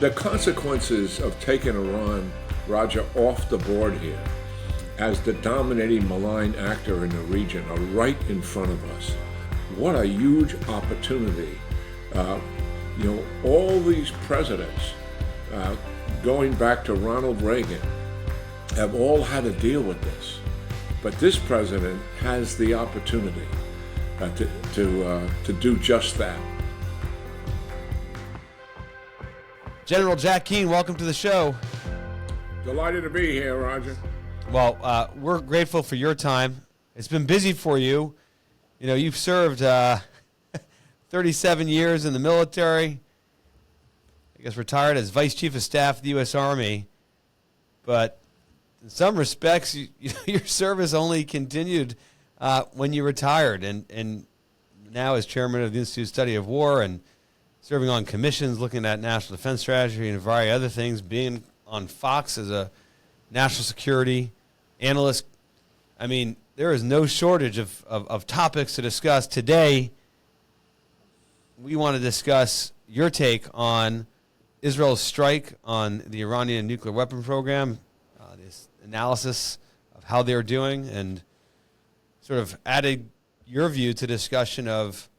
The consequences of taking Iran, Roger, off the board here as the dominating malign actor in the region are right in front of us. What a huge opportunity. All these presidents, going back to Ronald Reagan, have all had to deal with this. But this president has the opportunity to do just that. General Jack Keane, welcome to the show. Delighted to be here, Roger. Well, we're grateful for your time. It's been busy for you. You know, you've served 37 years in the military. I guess retired as Vice Chief of Staff of the U.S. Army. But in some respects, your service only continued when you retired. And now as Chairman of the Institute of Study of War and serving on commissions, looking at national defense strategy and a variety of other things, being on Fox as a national security analyst. I mean, there is no shortage of topics to discuss. Today, we want to discuss your take on Israel's strike on the Iranian nuclear weapon program, this analysis of how they're doing, and sort of added your view to discussion of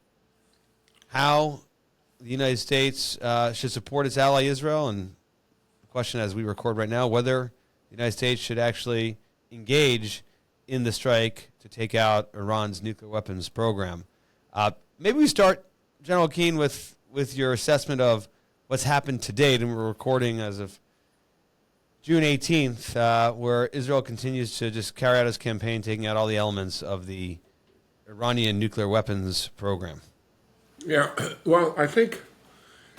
how the United States should support its ally Israel, and the question as we record right now, whether the United States should actually engage in the strike to take out Iran's nuclear weapons program. Maybe we start, General Keane, with your assessment of what's happened to date, and we're recording as of June 18th, where Israel continues to just carry out its campaign, taking out all the elements of the Iranian nuclear weapons program. Yeah, well, I think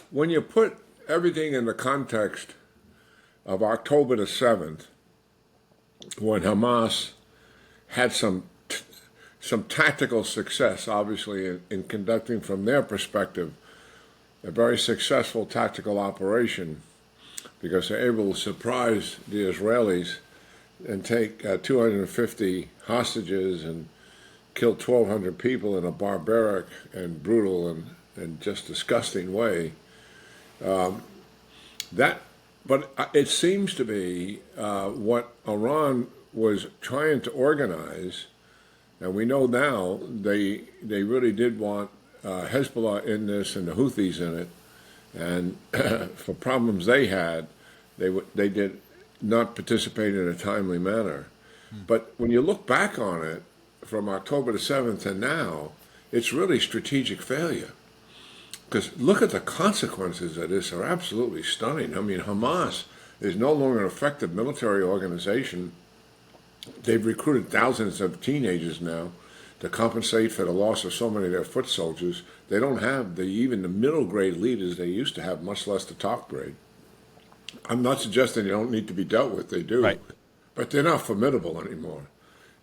when you put everything in the context of October the 7th, when Hamas had some tactical success, obviously, in conducting, from their perspective, a very successful tactical operation, because they're able to surprise the Israelis and take 250 hostages and kill 1,200 people in a barbaric and brutal and just disgusting way. But it seems to be what Iran was trying to organize, and we know now they really did want Hezbollah in this and the Houthis in it, and for problems they had, they did not participate in a timely manner. But when you look back on it, from October the 7th to now, it's really strategic failure. Because look at the consequences of this are absolutely stunning. I mean, Hamas is no longer an effective military organization. They've recruited thousands of teenagers now to compensate for the loss of so many of their foot soldiers. They don't have even the middle grade leaders they used to have, much less the top grade. I'm not suggesting they don't need to be dealt with, they do. Right. But they're not formidable anymore.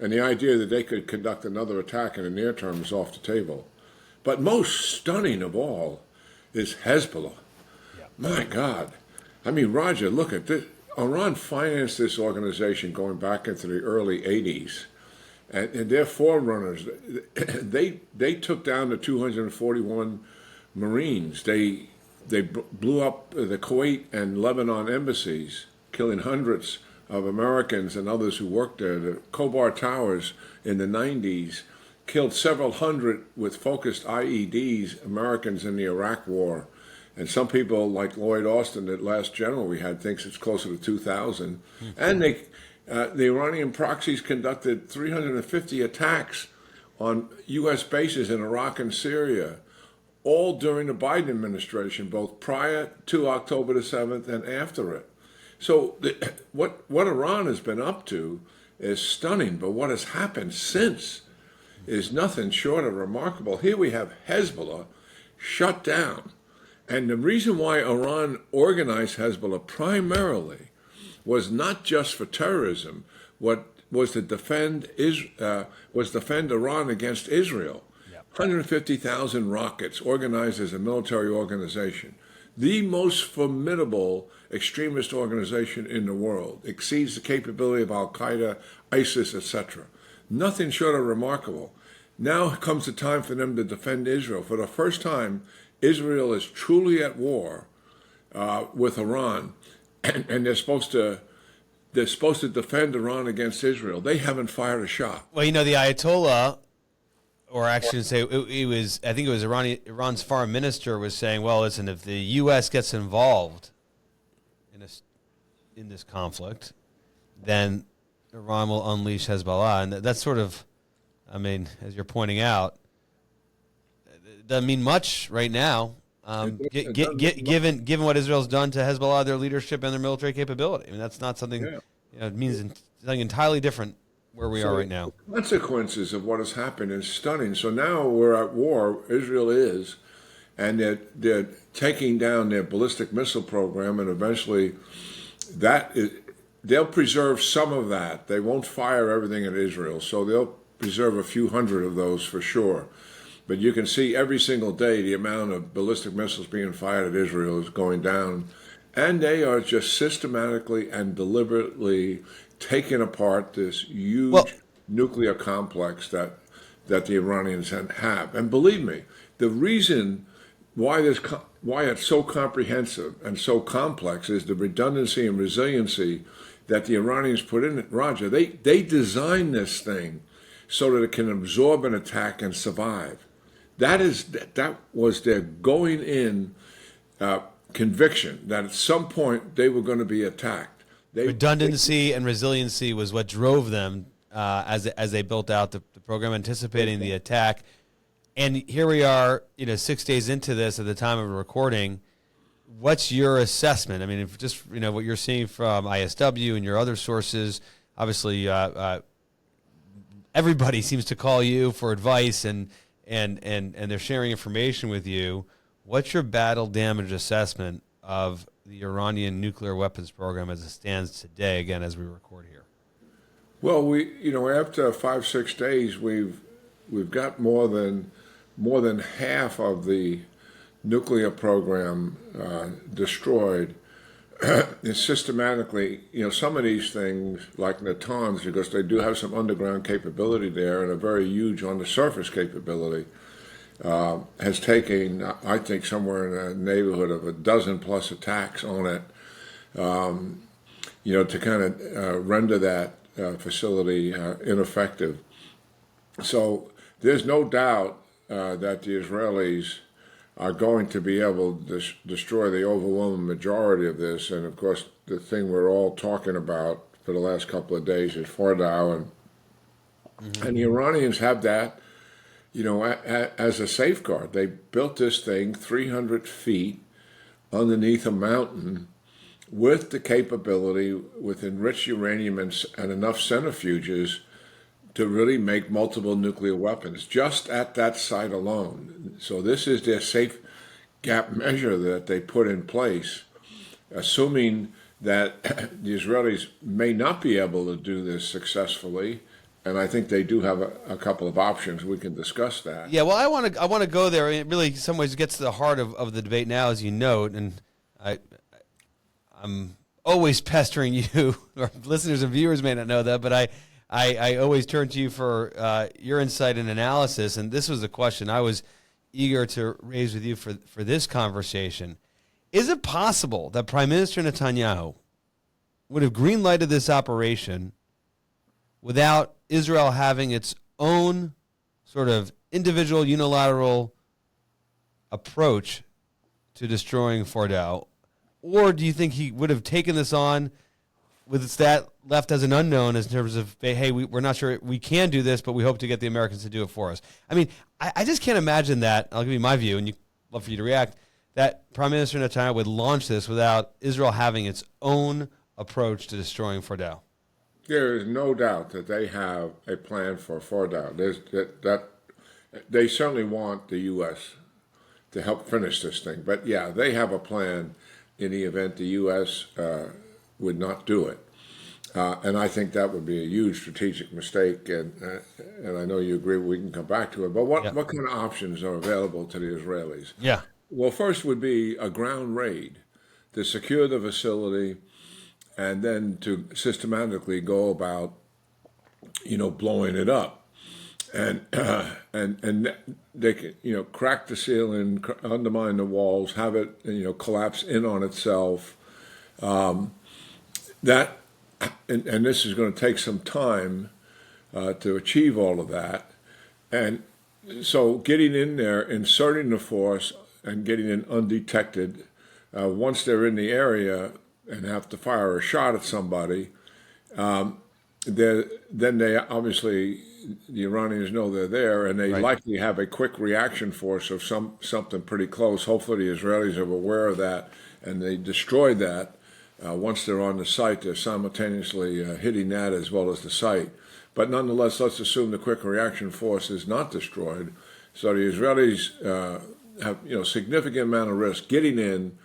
And the idea that they could conduct another attack in the near term is off the table. But most stunning of all is Hezbollah. Yeah. My God. I mean, Roger, look at this. Iran financed this organization going back into the early 80s. And their forerunners, they took down the 241 Marines. They blew up the Kuwait and Lebanon embassies, killing hundreds of Americans and others who worked there. The Khobar Towers in the 90s killed several hundred with focused IEDs, Americans in the Iraq War. And some people, like Lloyd Austin, the last general we had, thinks it's closer to 2,000. And the Iranian proxies conducted 350 attacks on U.S. bases in Iraq and Syria, all during the Biden administration, both prior to October the 7th and after it. So what Iran has been up to is stunning, but what has happened since is nothing short of remarkable. Here we have Hezbollah shut down. And the reason why Iran organized Hezbollah primarily was not just for terrorism, was to defend Iran against Israel. Yep. 150,000 rockets organized as a military organization. The most formidable extremist organization in the world, exceeds the capability of Al-Qaeda, ISIS, etc. Nothing short of remarkable. Now comes the time for them to defend Israel. For the first time, Israel is truly at war with Iran, and they're supposed to defend Iran against Israel. They haven't fired a shot. Well, the Ayatollah, or actually say it was, I think it was Iran's foreign minister was saying, well, listen, if the U.S. gets involved in this conflict, then Iran will unleash Hezbollah. And that's sort of, as you're pointing out, it doesn't mean much right now, given what Israel's done to Hezbollah, their leadership and their military capability. That's not something, it means something entirely different where we are right now. The consequences of what has happened is stunning. So now we're at war, Israel is, and they're taking down their ballistic missile program, and eventually they'll preserve some of that. They won't fire everything at Israel, so they'll preserve a few hundred of those for sure. But you can see every single day the amount of ballistic missiles being fired at Israel is going down, and they are just systematically and deliberately taking apart this huge nuclear complex that the Iranians have. And believe me, the reason why it's so comprehensive and so complex is the redundancy and resiliency that the Iranians put in it. Roger, they designed this thing so that it can absorb an attack and survive. That was their going in conviction that at some point they were going to be attacked. Redundancy and resiliency was what drove them as they built out the program, anticipating the attack. And here we are, 6 days into this at the time of recording. What's your assessment? If just what you're seeing from ISW and your other sources. Obviously, everybody seems to call you for advice, and they're sharing information with you. What's your battle damage assessment of the Iranian nuclear weapons program as it stands today, again, as we record here? Well, after 5-6 days, we've got more than half of the nuclear program destroyed. It's systematically, some of these things, like Natanz, because they do have some underground capability there and a very huge on-the-surface capability, has taken, I think, somewhere in the neighborhood of a dozen plus attacks on it, to kind of render that facility ineffective. So there's no doubt that the Israelis are going to be able to destroy the overwhelming majority of this. And of course, the thing we're all talking about for the last couple of days is Fordow, and the Iranians have that, as a safeguard. They built this thing 300 feet underneath a mountain with the capability, with enriched uranium and enough centrifuges to really make multiple nuclear weapons just at that site alone. So this is their safe gap measure that they put in place, assuming that the Israelis may not be able to do this successfully. And I think they do have a couple of options. We can discuss that. Yeah, well, I want to go there. It really, in some ways, gets to the heart of the debate now, as you note. And I'm always pestering you. Our listeners and viewers may not know that, but I always turn to you for your insight and analysis. And this was the question I was eager to raise with you for this conversation. Is it possible that Prime Minister Netanyahu would have green-lighted this operation without Israel having its own sort of individual unilateral approach to destroying Fordow? Or do you think he would have taken this on with that left as an unknown in terms of, hey, we're not sure we can do this, but we hope to get the Americans to do it for us? I just can't imagine that. I'll give you my view, and I'd love for you to react, that Prime Minister Netanyahu would launch this without Israel having its own approach to destroying Fordow. There is no doubt that they have a plan for Fordow. They certainly want the U.S. to help finish this thing. But yeah, they have a plan in the event the U.S. Would not do it. And I think that would be a huge strategic mistake. And I know you agree, we can come back to it. But what kind of options are available to the Israelis? Yeah. Well, first would be a ground raid to secure the facility, and then to systematically go about, blowing it up. and and they can, crack the ceiling, undermine the walls, have it, collapse in on itself. That and this is going to take some time to achieve all of that, and so getting in there, inserting the force, and getting in undetected. Once they're in the area and have to fire a shot at somebody, then they obviously, the Iranians know they're there, and they likely have a quick reaction force of something pretty close. Hopefully, the Israelis are aware of that, and they destroy that. Once they're on the site, they're simultaneously hitting that as well as the site. But nonetheless, let's assume the quick reaction force is not destroyed. So the Israelis have significant amount of risk getting in,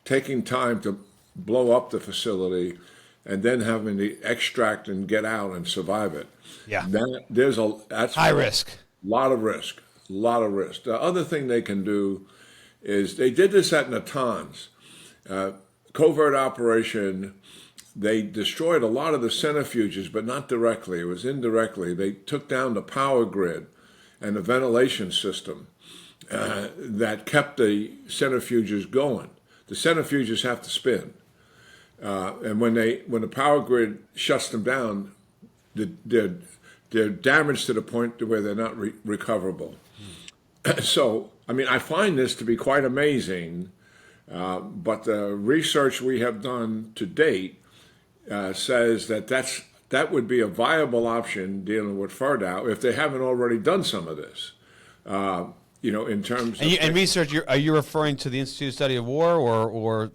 taking time to blow up the facility, and then having to extract and get out and survive it. Yeah, that's high risk. Lot of risk. The other thing they can do is they did this at Natanz. Covert operation. They destroyed a lot of the centrifuges, but not directly. It was indirectly. They took down the power grid and the ventilation system that kept the centrifuges going. The centrifuges have to spin, and when the power grid shuts them down, they're damaged to the point where they're not recoverable. So, I mean, I find this to be quite amazing, but the research we have done to date says that would be a viable option dealing with Fordow if they haven't already done some of this. In terms of and research. Are you referring to the Institute of Study of War or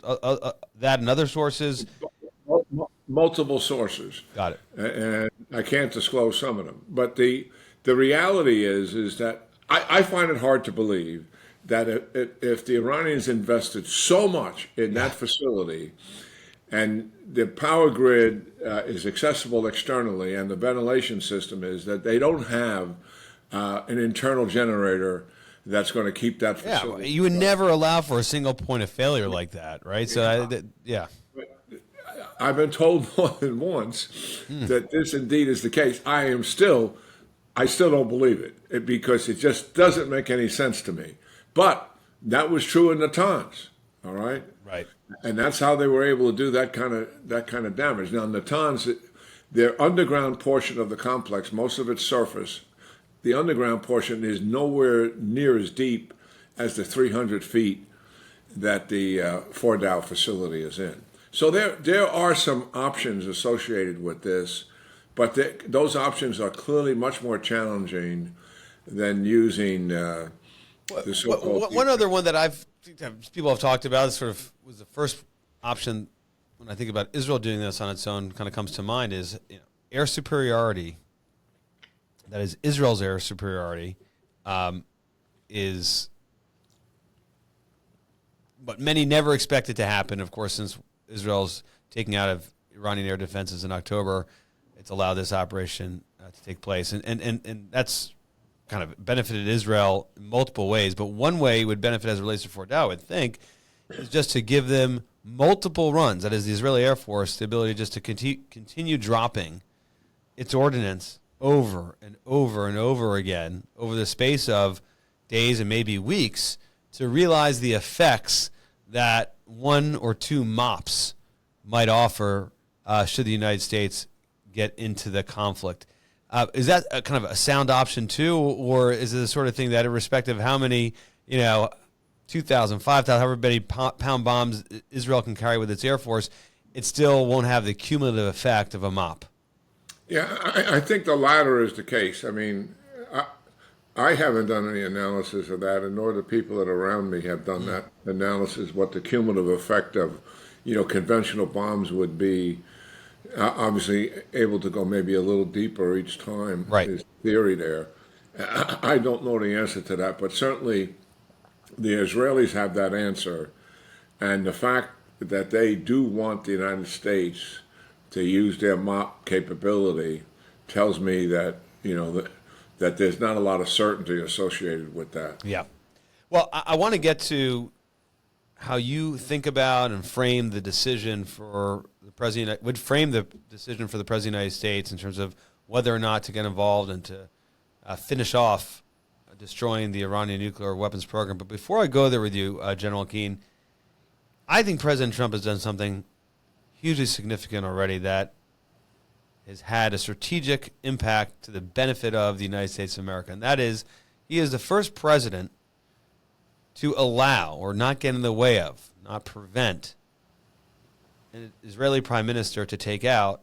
that and other sources? Multiple sources. Got it. And I can't disclose some of them, but the reality is that I find it hard to believe that if the Iranians invested so much in that facility, and the power grid is accessible externally, and the ventilation system is, that they don't have an internal generator that's going to keep that facility. Yeah, you would never allow for a single point of failure like that, right? So, I've been told more than once that this indeed is the case. I still don't believe it because it just doesn't make any sense to me. But that was true in Natanz, all right? Right. And that's how they were able to do that kind of damage. Now, Natanz, their underground portion of the complex, most of it's surface. The underground portion is nowhere near as deep as the 300 feet that the Fordow facility is in. So there are some options associated with this, but those options are clearly much more challenging than using the so-called... One other one that people have talked about, sort of was the first option when I think about Israel doing this on its own, kind of comes to mind, is air superiority. That is, Israel's air superiority is what many never expected to happen. Of course, since Israel's taking out of Iranian air defenses in October, it's allowed this operation to take place. And that's kind of benefited Israel in multiple ways. But one way it would benefit as it relates to Fordow, I would think, is just to give them multiple runs. That is, the Israeli Air Force, the ability just to continue dropping its ordnance over and over and over again over the space of days and maybe weeks to realize the effects that one or two mops might offer should the United States get into the conflict. Is that a kind of a sound option too, or is it the sort of thing that, irrespective of how many, 2,000, 5,000, however many pound bombs Israel can carry with its Air Force, it still won't have the cumulative effect of a mop? Yeah, I think the latter is the case. I mean, I haven't done any analysis of that, and nor the people that are around me have done that analysis, what the cumulative effect of, conventional bombs would be. Obviously, able to go maybe a little deeper each time. Right. Is theory there. I don't know the answer to that, but certainly the Israelis have that answer. And the fact that they do want the United States to use their MOP capability tells me that, that there's not a lot of certainty associated with that. Yeah. Well, I want to get to how you think about and frame the decision for the president, would frame the decision for the president of the United States in terms of whether or not to get involved and to finish off destroying the Iranian nuclear weapons program. But before I go there with you, General Keane, I think President Trump has done something hugely significant already that has had a strategic impact to the benefit of the United States of America. And that is, he is the first president to allow or not get in the way of, not prevent, an Israeli prime minister to take out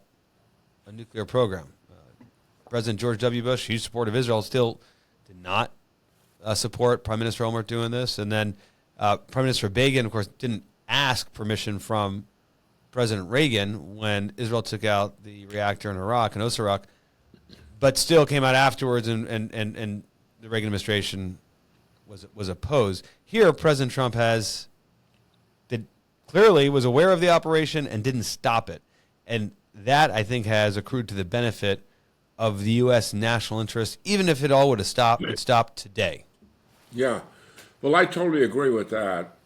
a nuclear program. President George W. Bush, huge supporter of Israel, still did not support Prime Minister Olmert doing this. And then Prime Minister Reagan, of course, didn't ask permission from President Reagan when Israel took out the reactor in Iraq, in Osirak, but still came out afterwards, and the Reagan administration was opposed. Here, President Trump clearly was aware of the operation and didn't stop it. And that, I think, has accrued to the benefit of the U.S. national interest. Even if it all would have stopped, it stopped today. Yeah. Well, I totally agree with that.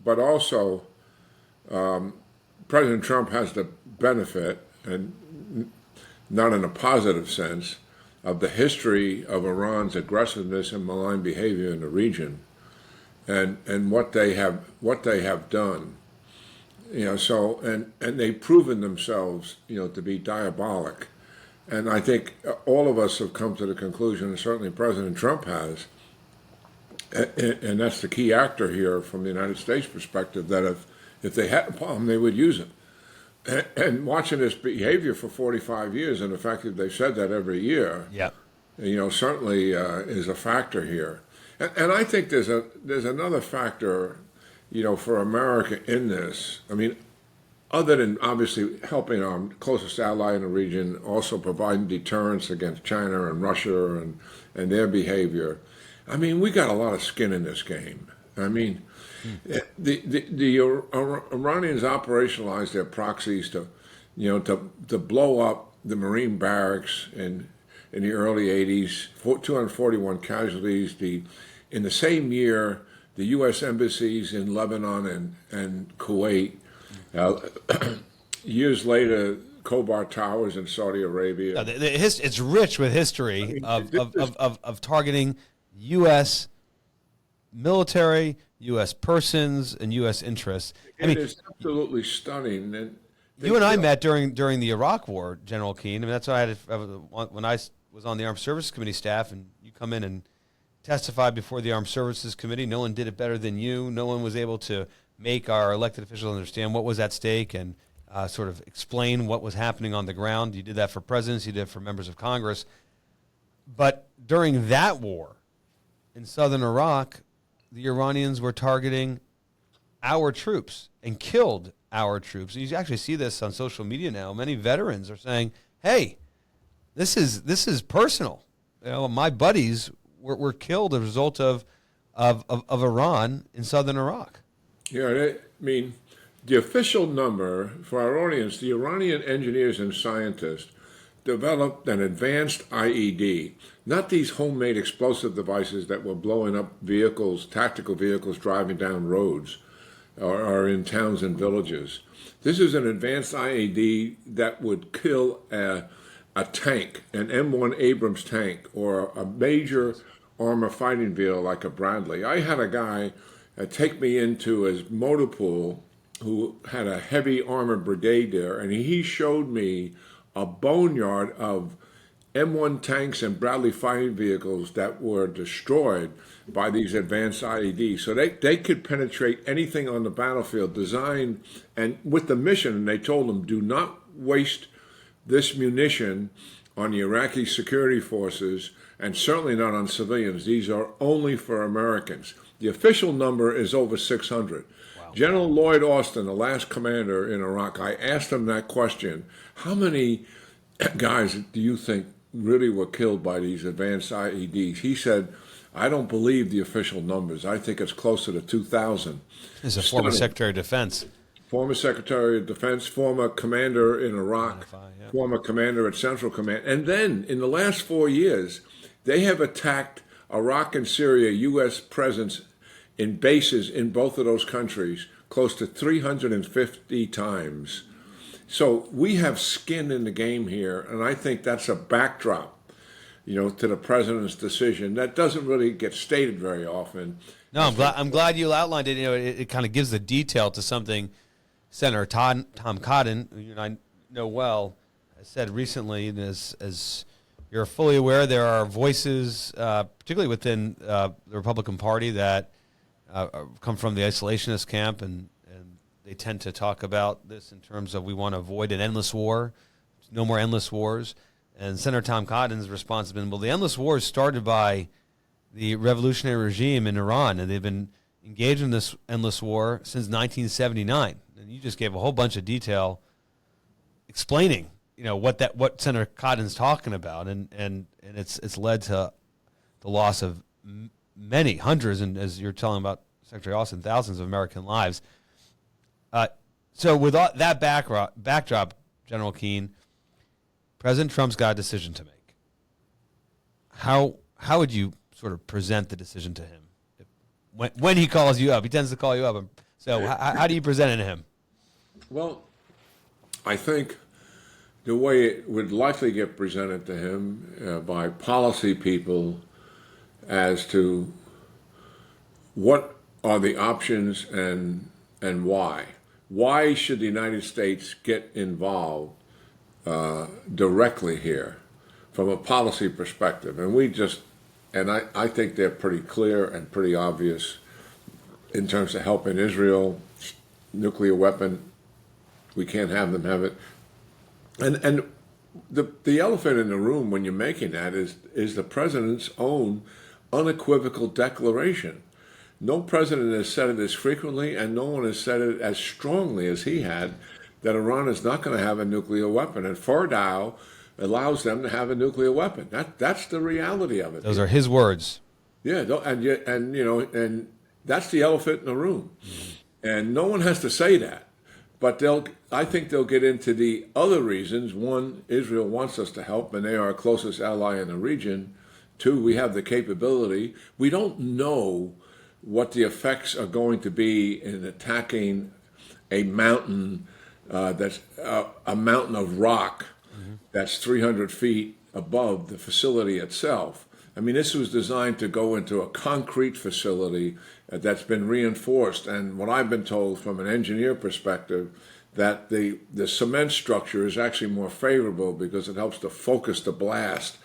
But also, President Trump has the benefit, and not in a positive sense, of the history of Iran's aggressiveness and malign behavior in the region, and what they have done. So and they've proven themselves, to be diabolic. And I think all of us have come to the conclusion, and certainly President Trump has, and that's the key actor here from the United States perspective, that if they had a problem, they would use it. And watching this behavior for 45 years, and the fact that they've said that every year, certainly is a factor here. And I think there's another factor, for America in this. I mean, other than obviously helping our closest ally in the region, also providing deterrence against China and Russia and their behavior. I mean, we got a lot of skin in this game. I mean, the Iranians operationalized their proxies to blow up the Marine barracks in the early 80s, 241 casualties. In the same year, the U.S. embassies in Lebanon and Kuwait. Years later, Khobar Towers in Saudi Arabia. It's rich with history of targeting U.S. military, U.S. persons, and U.S. interests. It is absolutely stunning. And you and I met during the Iraq War, General Keane. I mean, that's what I had when I was on the Armed Services Committee staff, and you come in and testify before the Armed Services Committee. No one did it better than you. No one was able to make our elected officials understand what was at stake and sort of explain what was happening on the ground. You did that for presidents. You did it for members of Congress. But during that war in southern Iraq, the Iranians were targeting our troops and killed our troops. And you actually see this on social media now. Many veterans are saying, hey, this is personal. My buddies were killed as a result of Iran in southern Iraq. Yeah, I mean, the official number, for our audience, the Iranian engineers and scientists developed an advanced IED, not these homemade explosive devices that were blowing up vehicles, tactical vehicles driving down roads or in towns and villages. This is an advanced IED that would kill a tank, an M1 Abrams tank, or a major armor fighting vehicle like a Bradley. I had a guy take me into his motor pool who had a heavy armored brigade there, and he showed me a boneyard of M1 tanks and Bradley fighting vehicles that were destroyed by these advanced IEDs. So they could penetrate anything on the battlefield, designed, and with the mission, and they told them, do not waste this munition on the Iraqi security forces, and certainly not on civilians. These are only for Americans. The official number is over 600. Wow. General Lloyd Austin, the last commander in Iraq, I asked him that question. How many guys do you think really were killed by these advanced IEDs? He said, I don't believe the official numbers. I think it's closer to 2,000. He's a former Secretary of Defense. Former Secretary of Defense, former commander in Iraq, former commander at Central Command. And then, in the last 4 years, they have attacked Iraq and Syria U.S. presence in bases in both of those countries close to 350 times. So we have skin in the game here, and I think that's a backdrop to the president's decision. That doesn't really get stated very often. No, I'm glad you outlined it. It kind of gives the detail to something Senator Tom Cotton, who you and I know well, has said recently. And as you're fully aware, there are voices, particularly within the Republican Party, that come from the isolationist camp, and they tend to talk about this in terms of we want to avoid an endless war, no more endless wars. And Senator Tom Cotton's response has been, well, the endless wars started by the revolutionary regime in Iran, and they've been engaged in this endless war since 1979. And you just gave a whole bunch of detail explaining, what Senator Cotton's talking about, and it's led to the loss of many hundreds, and as you're telling about Secretary Austin, thousands of American lives. So with all that backdrop, General Keane, President Trump's got a decision to make. How would you sort of present the decision to him when he calls you up? He tends to call you up. So how do you present it to him? Well, I think the way it would likely get presented to him by policy people as to what are the options and why. Why should the United States get involved directly here from a policy perspective? And I think they're pretty clear and pretty obvious in terms of helping Israel, nuclear weapon. We can't have them have it. And the elephant in the room when you're making that is the president's own unequivocal declaration. No president has said it as frequently, and no one has said it as strongly as he had, that Iran is not going to have a nuclear weapon. And Fordow allows them to have a nuclear weapon. That's the reality of it. Those are his words. Yeah, and that's the elephant in the room. And no one has to say that. But I think they'll get into the other reasons. One, Israel wants us to help, and they are our closest ally in the region. Two, we have the capability. We don't know what the effects are going to be in attacking a mountain that's a mountain of rock that's 300 feet above the facility itself. I mean, this was designed to go into a concrete facility that's been reinforced. And what I've been told from an engineer perspective, that the cement structure is actually more favorable because it helps to focus the blast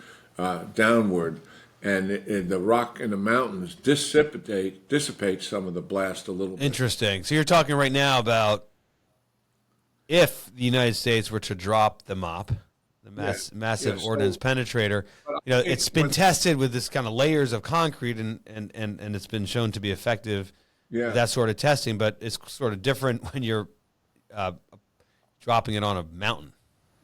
downward. And the rock in the mountains dissipate some of the blast a little bit. Interesting. So you're talking right now about if the United States were to drop the MOP, the massive ordnance penetrator, it's been tested with this kind of layers of concrete, and it's been shown to be effective with that sort of testing, but it's sort of different when you're dropping it on a mountain.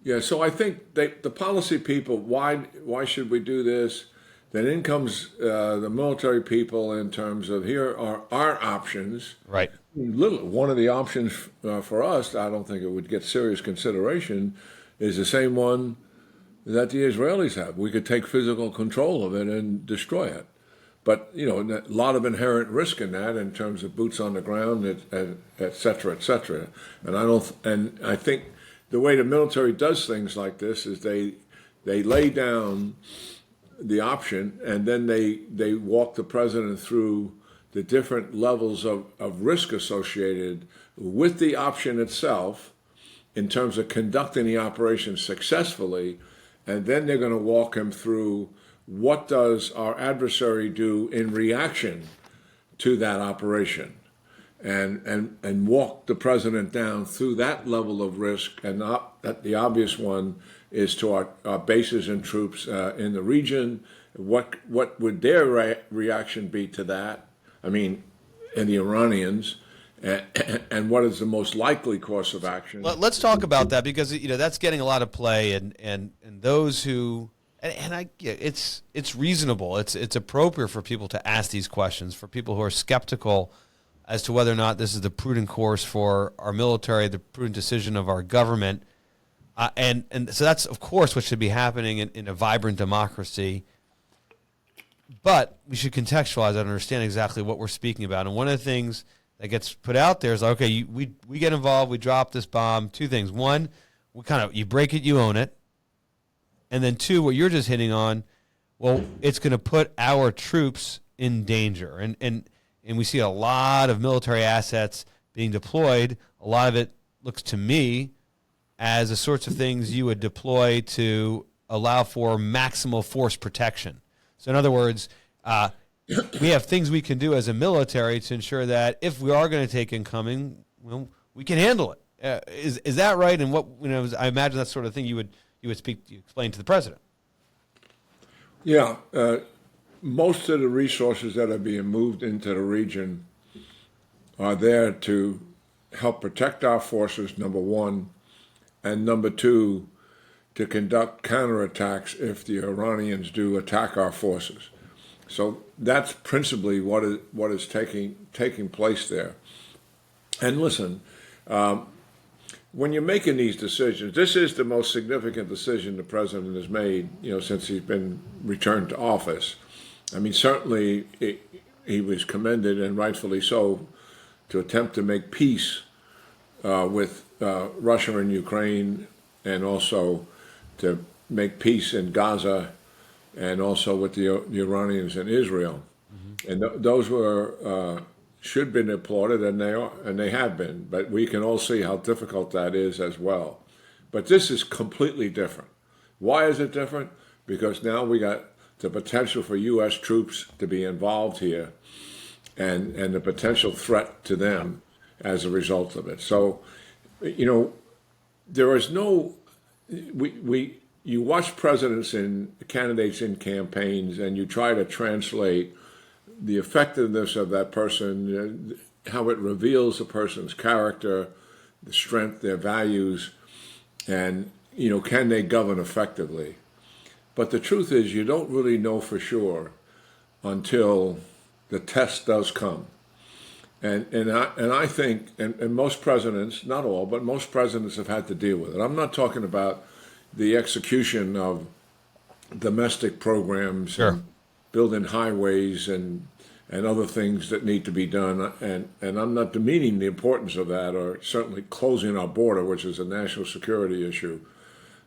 Yeah, so I think the policy people, why should we do this? Then in comes the military people in terms of here are our options. Right. One of the options for us, I don't think it would get serious consideration, is the same one that the Israelis have. We could take physical control of it and destroy it. But, a lot of inherent risk in that in terms of boots on the ground, et cetera, et cetera. And I think the way the military does things like this is they lay down the option, and then they walk the president through the different levels of risk associated with the option itself in terms of conducting the operation successfully, and then they're going to walk him through what does our adversary do in reaction to that operation, and walk the president down through that level of risk. And the obvious one is to our bases and troops in the region. What would their reaction be to that? I mean, and the Iranians, and what is the most likely course of action? Let's talk about that, because that's getting a lot of play, and those who it's reasonable, it's appropriate for people to ask these questions, for people who are skeptical as to whether or not this is the prudent course for our military, the prudent decision of our government. And so that's, of course, what should be happening in a vibrant democracy. But we should contextualize that and understand exactly what we're speaking about. And one of the things that gets put out there is, like, okay, we get involved, we drop this bomb. Two things. One, you break it, you own it. And then two, what you're just hitting on, well, it's going to put our troops in danger. And we see a lot of military assets being deployed. A lot of it looks to me as the sorts of things you would deploy to allow for maximal force protection. So in other words, we have things we can do as a military to ensure that if we are going to take incoming, well, we can handle it. Is that right? And what, I imagine that sort of thing you would explain to the president. Yeah, most of the resources that are being moved into the region are there to help protect our forces, number one, and number two, to conduct counterattacks if the Iranians do attack our forces. So that's principally what is taking place there. And listen, when you're making these decisions, this is the most significant decision the president has made, since he's been returned to office. I mean, certainly he was commended, and rightfully so, to attempt to make peace with Russia and Ukraine, and also to make peace in Gaza, and also with the Iranians in Israel. Mm-hmm. And those were should have been applauded, and they are, and they have been. But we can all see how difficult that is as well. But this is completely different. Why is it different? Because now we got the potential for U.S. troops to be involved here, and the potential threat to them as a result of it. So, there is no you watch presidents and candidates in campaigns, and you try to translate the effectiveness of that person, how it reveals a person's character, the strength, their values, and, can they govern effectively? But the truth is, you don't really know for sure until the test does come. And I think, and most presidents, not all, but most presidents have had to deal with it. I'm not talking about the execution of domestic programs, sure, and building highways and other things that need to be done. And I'm not demeaning the importance of that, or certainly closing our border, which is a national security issue.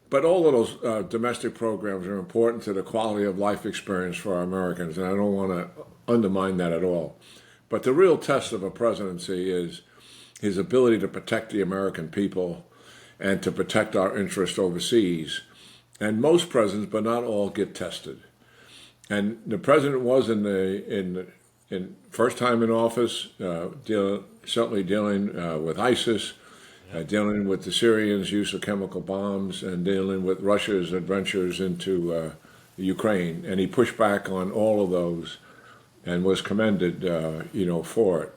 But all of those domestic programs are important to the quality of life experience for our Americans, and I don't want to undermine that at all. But the real test of a presidency is his ability to protect the American people and to protect our interests overseas. And most presidents, but not all, get tested. And the president was in first time in office, certainly dealing with ISIS, dealing with the Syrians' use of chemical bombs, and dealing with Russia's adventures into Ukraine. And he pushed back on all of those and was commended, for it.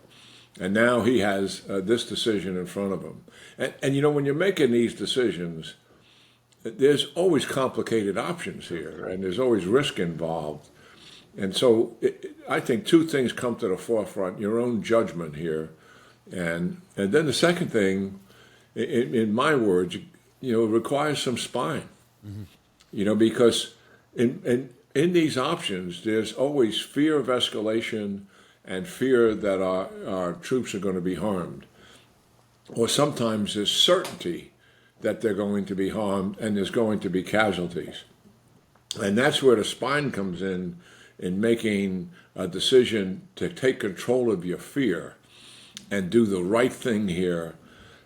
And now he has this decision in front of him. And when you're making these decisions, there's always complicated options here, and there's always risk involved. And so I think two things come to the forefront: your own judgment here, and then the second thing, in my words, it requires some spine. Mm-hmm. Because in these options, there's always fear of escalation and fear that our troops are going to be harmed. Or sometimes there's certainty that they're going to be harmed and there's going to be casualties. And that's where the spine comes in making a decision to take control of your fear and do the right thing here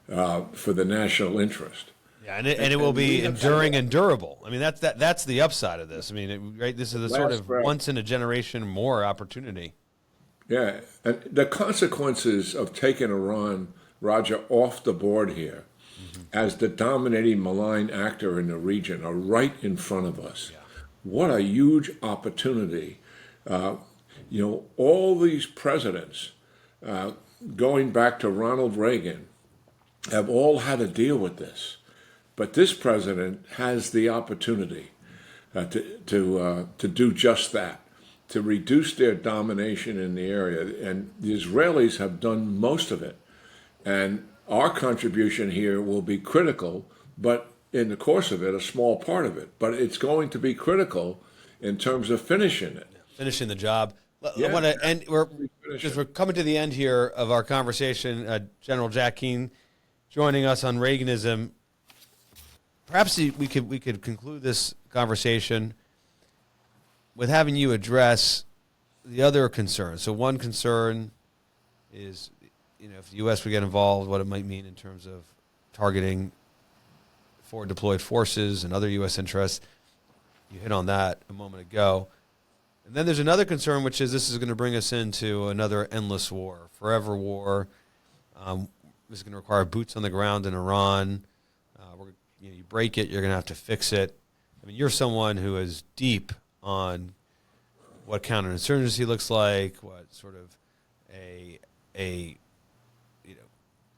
for the national interest. Yeah, and it will be enduring and durable. I mean, that's the upside of this. I mean, right? This is a sort of once in a generation more opportunity. Yeah, and the consequences of taking Iran, Roger, off the board here, mm-hmm, as the dominating malign actor in the region are right in front of us. Yeah. What a huge opportunity. All these presidents, going back to Ronald Reagan, have all had to deal with this. But this president has the opportunity to do just that, to reduce their domination in the area. And the Israelis have done most of it. And our contribution here will be critical, but in the course of it, a small part of it. But it's going to be critical in terms of finishing it. Finishing the job. I want to end. We're coming to the end here of our conversation. General Jack Keane joining us on Reaganism. Perhaps we could conclude this conversation with having you address the other concerns. So one concern is, if the U.S. would get involved, what it might mean in terms of targeting forward deployed forces and other U.S. interests. You hit on that a moment ago. And then there's another concern, which is this is going to bring us into another endless war, forever war. This is going to require boots on the ground in Iran. You break it, you're going to have to fix it. I mean, you're someone who is deep on what counterinsurgency looks like, what sort of a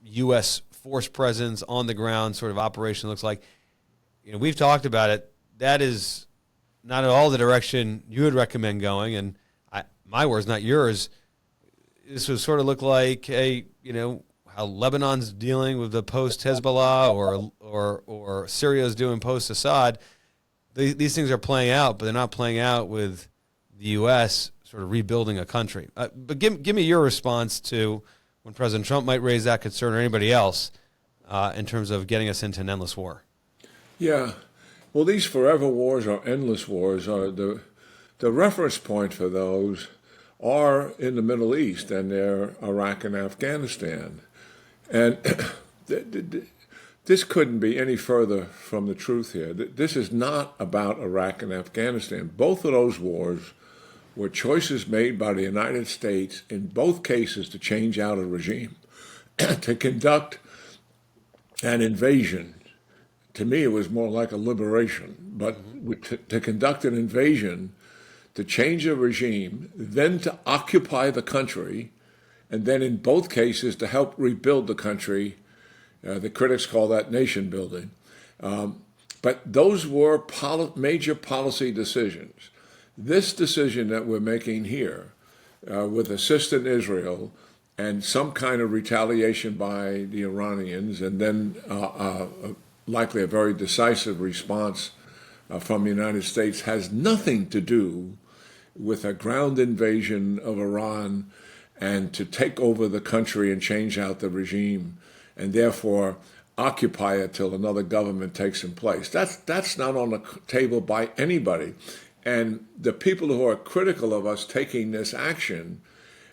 U.S. force presence on the ground sort of operation looks like. We've talked about it. That is not at all the direction you would recommend going. And my words, not yours. This would sort of look like how Lebanon's dealing with the post-Hezbollah or Syria's doing post-Assad. These things are playing out, but they're not playing out with the U.S. sort of rebuilding a country. But give me your response to when President Trump might raise that concern, or anybody else, in terms of getting us into an endless war. Yeah. Well, these forever wars or endless wars are the reference point for those are in the Middle East, and they're Iraq and Afghanistan. And this couldn't be any further from the truth here. This is not about Iraq and Afghanistan. Both of those wars were choices made by the United States in both cases to change out a regime, to conduct an invasion. To me, it was more like a liberation, but to conduct an invasion, to change a regime, then to occupy the country, and then in both cases to help rebuild the country. The critics call that nation building. But those were major policy decisions. This decision that we're making here with assistant Israel and some kind of retaliation by the Iranians, and then likely a very decisive response from the United States, has nothing to do with a ground invasion of Iran and to take over the country and change out the regime and therefore occupy it till another government takes in place. That's not on the table by anybody. And the people who are critical of us taking this action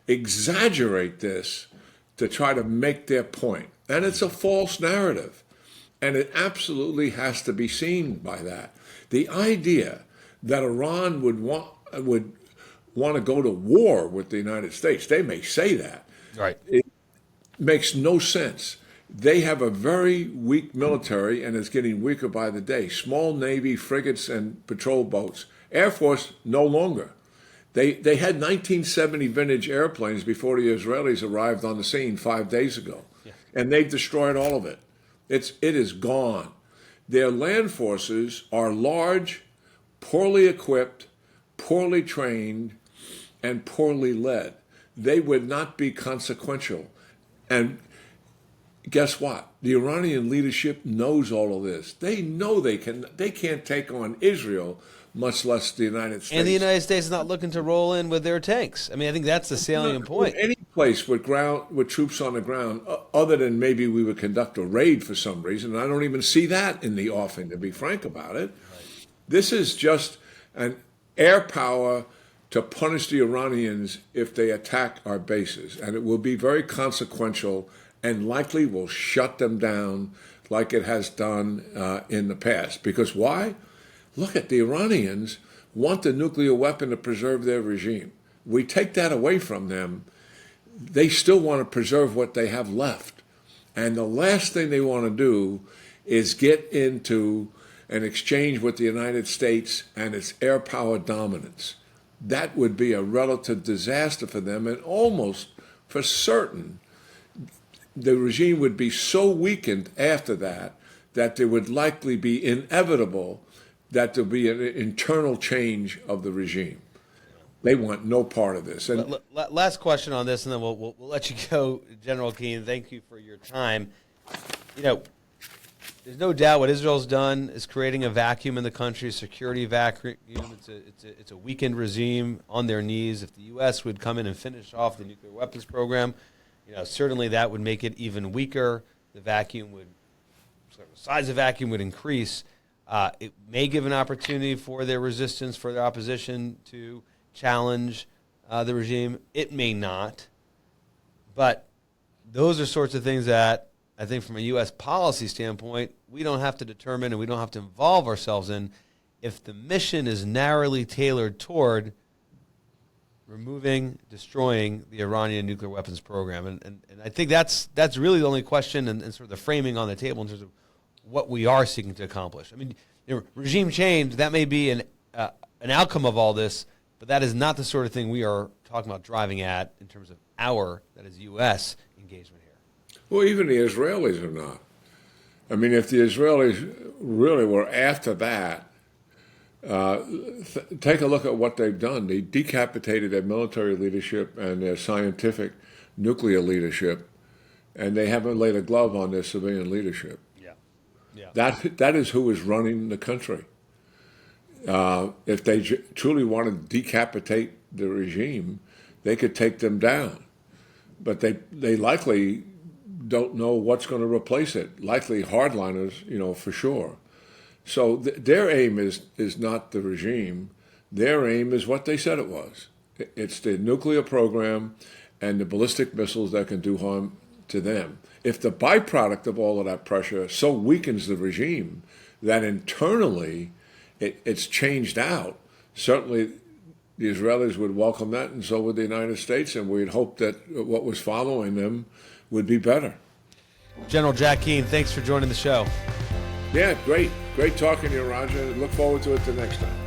exaggerate this to try to make their point. And it's a false narrative. And it absolutely has to be seen by that. The idea that Iran would want to go to war with the United States, they may say that. Right. It makes no sense. They have a very weak military, and it's getting weaker by the day. Small Navy, frigates, and patrol boats. Air Force, no longer. They had 1970 vintage airplanes before the Israelis arrived on the scene 5 days ago. Yeah. And they've destroyed all of it. It is gone. Their land forces are large, poorly equipped, poorly trained, and poorly led. They would not be consequential. And guess what? The Iranian leadership knows all of this. They know they can't take on Israel, much less the United States. And the United States is not looking to roll in with their tanks. I mean, I think that's the salient point. Any place with troops on the ground, other than maybe we would conduct a raid for some reason, and I don't even see that in the offing, to be frank about it. Right. This is just an air power to punish the Iranians if they attack our bases, and it will be very consequential and likely will shut them down like it has done in the past. Because why? Look at the Iranians want the nuclear weapon to preserve their regime. We take that away from them, they still want to preserve what they have left. And the last thing they want to do is get into an exchange with the United States and its air power dominance. That would be a relative disaster for them, and almost for certain the regime would be so weakened after that that there would likely be inevitable that there'll be an internal change of the regime. They want no part of this. And last question on this, and then we'll let you go, General Keane. Thank you for your time. There's no doubt what Israel's done is creating a vacuum in the country, a security vacuum. It's a weakened regime on their knees. If the U.S. would come in and finish off the nuclear weapons program, certainly that would make it even weaker. The size of vacuum would increase. It may give an opportunity for their resistance, for their opposition to challenge the regime. It may not. But those are sorts of things that I think from a U.S. policy standpoint, we don't have to determine and we don't have to involve ourselves in if the mission is narrowly tailored toward removing, destroying the Iranian nuclear weapons program. And I think that's really the only question and sort of the framing on the table in terms of what we are seeking to accomplish. I mean, regime change, that may be an outcome of all this, but that is not the sort of thing we are talking about driving at in terms of that is U.S. engagement here. Well, even the Israelis are not. I mean, if the Israelis really were after that, take a look at what they've done. They decapitated their military leadership and their scientific nuclear leadership, and they haven't laid a glove on their civilian leadership. Yeah. That is who is running the country. If they truly want to decapitate the regime, they could take them down. But they likely don't know what's going to replace it. Likely hardliners, for sure. So their aim is not the regime. Their aim is what they said it was. It's the nuclear program and the ballistic missiles that can do harm to them. If the byproduct of all of that pressure so weakens the regime that internally it's changed out, certainly the Israelis would welcome that, and so would the United States, and we'd hope that what was following them would be better. General Jack Keane, thanks for joining the show. Yeah, great. Great talking to you, Roger. Look forward to it the next time.